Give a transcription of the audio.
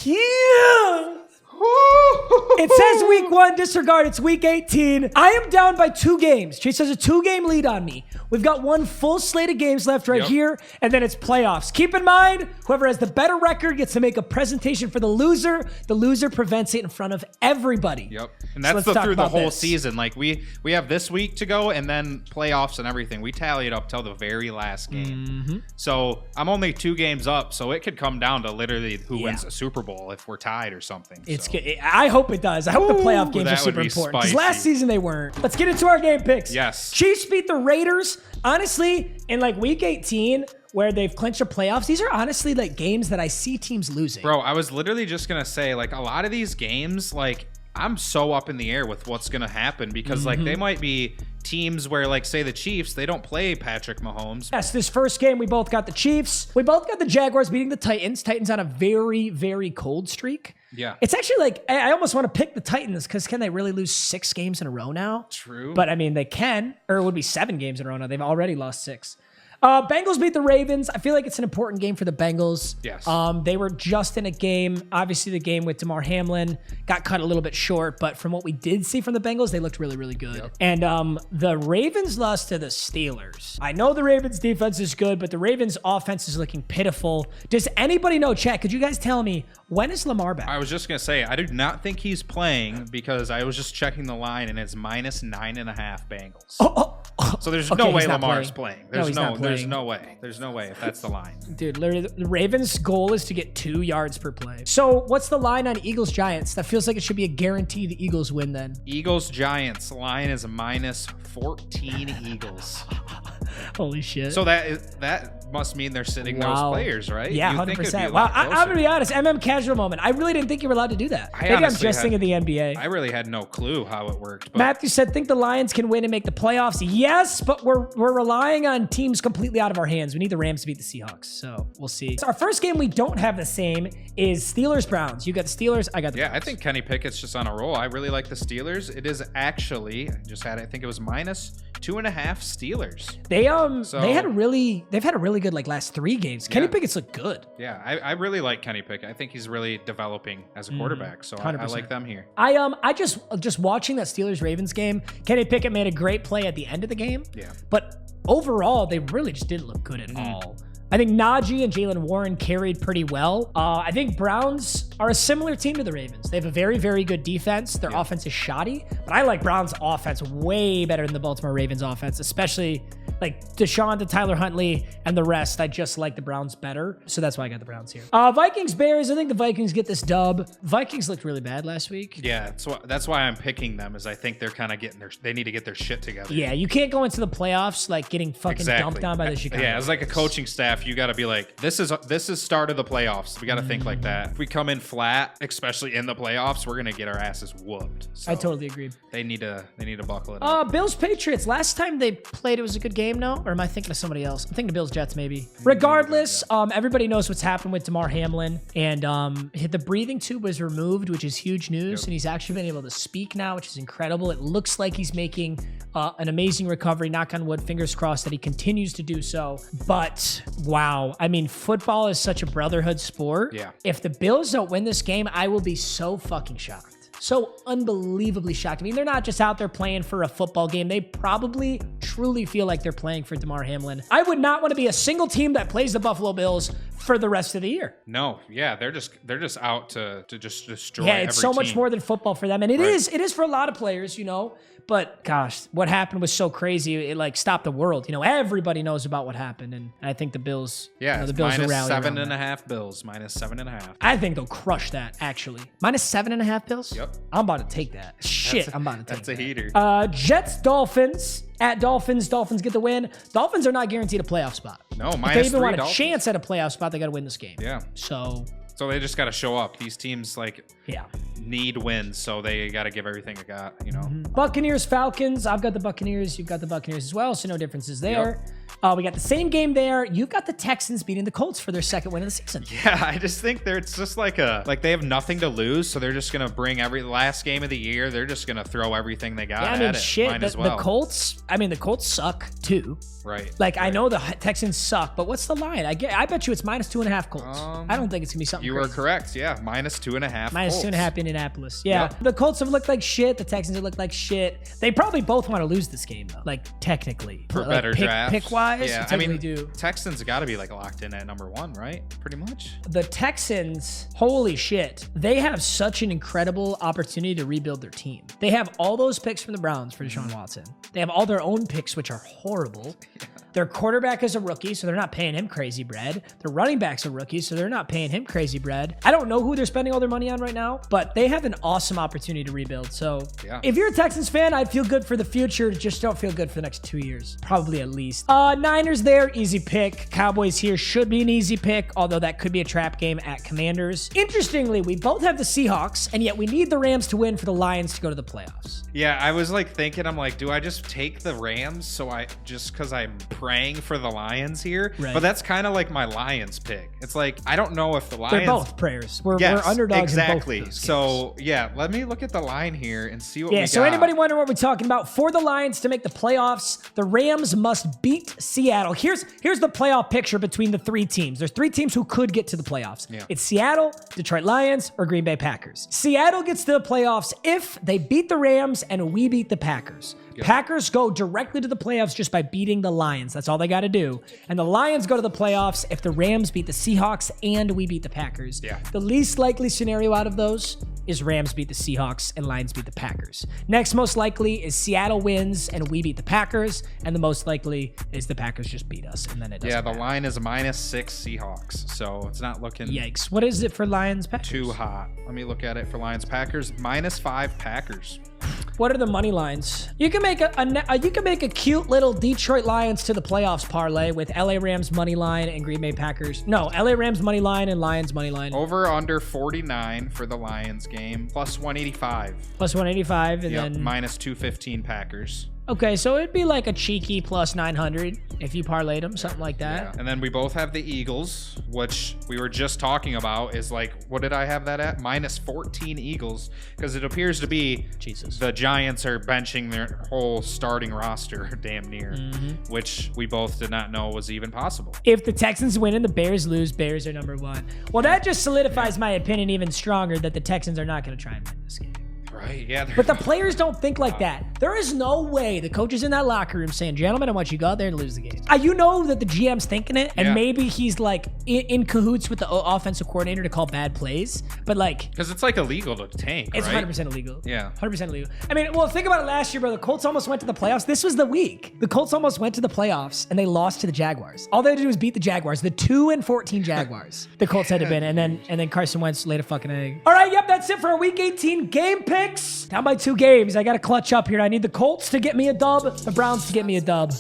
Yeah. It says week 1, disregard. It's week 18. I am down by 2 games. Chase has a 2-game lead on me. We've got one full slate of games left right here, and then it's playoffs. Keep in mind, whoever has the better record gets to make a presentation for the loser. The loser prevents it in front of everybody. Yep. And that's through the whole season. Like we have this week to go, and then playoffs and everything. We tally it up till the very last game. So I'm only 2 games up, so it could come down to literally who wins a Super Bowl if we're tied or something. It's good. I hope it does. I hope the playoff games are super important. Because last season they weren't. Let's get into our game picks. Yes. Chiefs beat the Raiders. Honestly, in like week 18, where they've clinched the playoffs, these are honestly like games that I see teams losing. Bro, I was literally just going to say, like, a lot of these games, like, I'm so up in the air with what's going to happen because, like, they might be teams where, like, say the Chiefs, they don't play Patrick Mahomes. Yes, this first game, we both got the Chiefs. We both got the Jaguars beating the Titans. Titans on a very, very cold streak. Yeah. It's actually like, I almost want to pick the Titans because can they really lose 6 games in a row now? True. But, I mean, they can, or it would be 7 games in a row now. They've already lost 6. Bengals beat the Ravens. I feel like it's an important game for the Bengals. Yes. They were just in a game. Obviously, the game with Damar Hamlin got cut a little bit short, but from what we did see from the Bengals, they looked really, really good. Yep. And the Ravens lost to the Steelers. I know the Ravens defense is good, but the Ravens offense is looking pitiful. Does anybody know, chat, could you guys tell me, when is Lamar back? I was just going to say, I do not think he's playing because I was just checking the line and it's minus 9.5 Bengals. So there's no way Lamar's playing. There's no way. There's no way if that's the line. Dude, literally, the Ravens' goal is to get 2 yards per play. So what's the line on Eagles-Giants? That feels like it should be a guarantee the Eagles win then. Eagles-Giants line is minus 14 Eagles. Holy shit. So that must mean they're sitting those players, right? Yeah, 100%. Wow, I'm going to be honest. Casual moment. I really didn't think you were allowed to do that. Maybe I'm just thinking the NBA. I really had no clue how it worked. But Matthew said, think the Lions can win and make the playoffs. Yes, but we're relying on teams completely out of our hands. We need the Rams to beat the Seahawks, so we'll see. So our first game we don't have the same is Steelers-Browns. You got the Steelers, I got the Browns. I think Kenny Pickett's just on a roll. I really like the Steelers. It is actually, I think it was minus 2.5 Steelers. They've had a really good like last 3 games. Kenny Pickett's look good. Yeah, I really like Kenny Pickett. I think he's really developing as a quarterback, so I like them here. I just watching that Steelers-Ravens game, Kenny Pickett made a great play at the end of the game. Yeah. But overall, they really just didn't look good at all. I think Najee and Jalen Warren carried pretty well. I think Browns are a similar team to the Ravens. They have a very, very good defense. Their offense is shoddy, but I like Browns' offense way better than the Baltimore Ravens' offense, especially like Deshaun to Tyler Huntley and the rest. I just like the Browns better, so that's why I got the Browns here. Vikings-Bears, I think the Vikings get this dub. Vikings looked really bad last week. Yeah, that's why I'm picking them, is I think they're kind of they need to get their shit together. Yeah, you can't go into the playoffs like getting fucking dumped on by the Chicago. Yeah, as like a coaching staff, you got to be like, this is start of the playoffs. We got to think like that. If we come in flat, especially in the playoffs, we're gonna get our asses whooped. So I totally agree. They need to buckle it up. Bills-Patriots. Last time they played, it was a good game. No, or am I thinking of somebody else? I'm thinking the Bills-Jets maybe. Regardless, everybody knows what's happened with Damar Hamlin, and the breathing tube was removed, which is huge news, and he's actually been able to speak now, which is incredible. It looks like he's making an amazing recovery. Knock on wood, fingers crossed that he continues to do so. But wow, I mean, football is such a brotherhood sport. Yeah. If the Bills don't win this game, I will be so fucking shocked. So unbelievably shocked. I mean, they're not just out there playing for a football game. They probably truly feel like they're playing for Damar Hamlin. I would not want to be a single team that plays the Buffalo Bills for the rest of the year. No, yeah, they're just out to just destroy. Yeah, it's so much more than football for them, and it is for a lot of players, you know. But gosh, what happened was so crazy. It like stopped the world. You know, everybody knows about what happened, and I think the Bills. Yeah, the Bills minus are rallying 7.5 Bills, minus 7.5. I think they'll crush that. Actually, minus 7.5 Bills. Yep, I'm about to take that. I'm about to take that. That's a heater. Jets, Dolphins. At Dolphins get the win. Dolphins are not guaranteed a playoff spot. No, minus 3 If they even want Dolphins. a chance at a playoff spot, they got to win this game. Yeah. So they just got to show up. These teams need wins, so they got to give everything they got, you know. Buccaneers, Falcons. I've got the Buccaneers. You've got the Buccaneers as well, so no differences there. We got the same game there. You've got the Texans beating the Colts for their second win of the season. Yeah, I just think it's just like they have nothing to lose, so they're just gonna bring every last game of the year. They're just gonna throw everything they got at it. Shit. Might as well. The Colts suck too. Right. I know the Texans suck, but what's the line? I bet you it's -2.5 Colts. I don't think it's gonna be something. You crazy. are correct. Yeah, -2.5. -2.5 Indianapolis. Yeah. Yep. The Colts have looked like shit. The Texans have looked like shit. They probably both want to lose this game though. Like technically, for better draft. Pick wise. Yeah. I mean, Texans got to be like locked in at number 1, right? Pretty much. The Texans, holy shit, they have such an incredible opportunity to rebuild their team. They have all those picks from the Browns for Deshaun Watson. They have all their own picks, which are horrible. Yeah. Their quarterback is a rookie, so they're not paying him crazy bread. Their running back's a rookie, so they're not paying him crazy bread. I don't know who they're spending all their money on right now, but they have an awesome opportunity to rebuild. So if you're a Texans fan, I'd feel good for the future. Just don't feel good for the next 2 years. Probably at least. Niners there, easy pick. Cowboys here should be an easy pick, although that could be a trap game at Commanders. Interestingly, we both have the Seahawks, and yet we need the Rams to win for the Lions to go to the playoffs. Yeah, I was thinking, I'm like, do I just take the Rams because I'm praying for the Lions here? Right. But that's kind of like my Lions pick. It's like, I don't know if the Lions... They're both prayers. We're underdogs exactly. in both of those games. So, yeah, let me look at the line here and see what we got. Yeah, so anybody wondering what we're talking about? For the Lions to make the playoffs, the Rams must beat Seattle. Here's the playoff picture between the 3 teams. There's 3 teams who could get to the playoffs. Yeah. It's Seattle, Detroit Lions, or Green Bay Packers. Seattle gets to the playoffs if they beat the Rams and we beat the Packers. Yep. Packers go directly to the playoffs just by beating the Lions. That's all they got to do. And the Lions go to the playoffs if the Rams beat the Seahawks and we beat the Packers. Yeah. The least likely scenario out of those is Rams beat the Seahawks and Lions beat the Packers. Next most likely is Seattle wins and we beat the Packers. And the most likely is the Packers just beat us and then it doesn't matter. Line is -6 Seahawks. So it's not looking... Yikes. What is it for Lions Packers? Too hot. Let me look at it for Lions Packers. -5 Packers. What are the money lines? You can make a cute little Detroit Lions to the playoffs parlay with LA Rams money line and Green Bay Packers. No, LA Rams money line and Lions money line. Over under 49 for the Lions game. +185. +185 and then -215 Packers. Okay, so it'd be like a cheeky +900 if you parlayed them, something like that. Yeah. And then we both have the Eagles, which we were just talking about is like, what did I have that at? -14 Eagles, because it appears to be the Giants are benching their whole starting roster damn near, which we both did not know was even possible. If the Texans win and the Bears lose, Bears are number 1. Well, that just solidifies my opinion even stronger that the Texans are not going to try and win this game. Right, yeah. But the players don't think like that. There is no way the coach is in that locker room saying, gentlemen, I want you to go out there and lose the game. You know that the GM's thinking it, and maybe he's like in cahoots with the offensive coordinator to call bad plays, but like... Because it's like illegal to tank, It's right? 100% illegal. Yeah. 100% illegal. I mean, well, think about it last year, bro. The Colts almost went to the playoffs. This was the week. The Colts almost went to the playoffs, and they lost to the Jaguars. All they had to do was beat the Jaguars, the 2-14 Jaguars. The Colts had to win, and then Carson Wentz laid a fucking egg. All right, yep, that's it for our Week 18 game picks. Down by 2 games. I got to clutch up here. I need the Colts to get me a dub, the Browns to get me a dub.